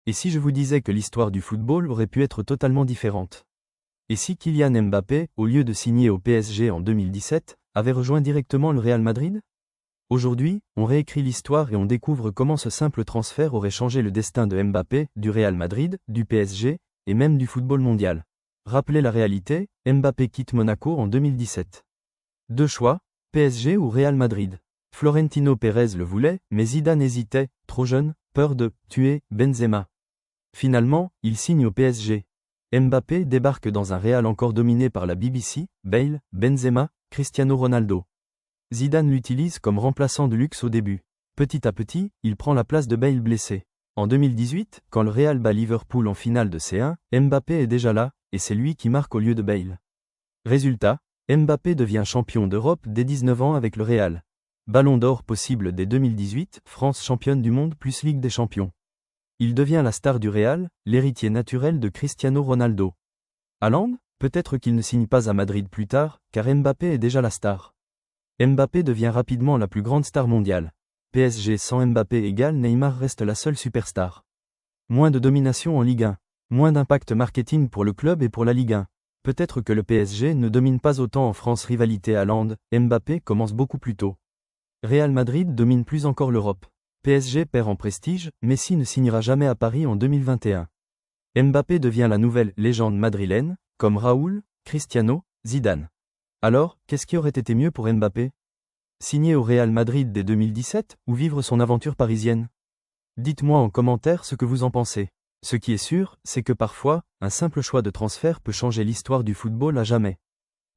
Et si je vous disais que l'histoire du football aurait pu être totalement différente? Et si Kylian Mbappé, au lieu de signer au PSG en 2017, avait rejoint directement le Real Madrid? Aujourd'hui, on réécrit l'histoire et on découvre comment ce simple transfert aurait changé le destin de Mbappé, du Real Madrid, du PSG, et même du football mondial. Rappelez la réalité, Mbappé quitte Monaco en 2017. Deux choix, PSG ou Real Madrid. Florentino Pérez le voulait, mais Zidane hésitait, trop jeune, peur de « tuer » Benzema. Finalement, il signe au PSG. Mbappé débarque dans un Real encore dominé par la BBC, Bale, Benzema, Cristiano Ronaldo. Zidane l'utilise comme remplaçant de luxe au début. Petit à petit, il prend la place de Bale blessé. En 2018, quand le Real bat Liverpool en finale de C1, Mbappé est déjà là, et c'est lui qui marque au lieu de Bale. Résultat, Mbappé devient champion d'Europe dès 19 ans avec le Real. Ballon d'or possible dès 2018, France championne du monde plus Ligue des Champions. Il devient la star du Real, l'héritier naturel de Cristiano Ronaldo. Haaland, peut-être qu'il ne signe pas à Madrid plus tard, car Mbappé est déjà la star. Mbappé devient rapidement la plus grande star mondiale. PSG sans Mbappé égale Neymar reste la seule superstar. Moins de domination en Ligue 1. Moins d'impact marketing pour le club et pour la Ligue 1. Peut-être que le PSG ne domine pas autant en France. Rivalité Haaland, Mbappé commence beaucoup plus tôt. Real Madrid domine plus encore l'Europe. PSG perd en prestige, Messi ne signera jamais à Paris en 2021. Mbappé devient la nouvelle légende madrilène, comme Raoul, Cristiano, Zidane. Alors, qu'est-ce qui aurait été mieux pour Mbappé? Signer au Real Madrid dès 2017 ou vivre son aventure parisienne? Dites-moi en commentaire ce que vous en pensez. Ce qui est sûr, c'est que parfois, un simple choix de transfert peut changer l'histoire du football à jamais.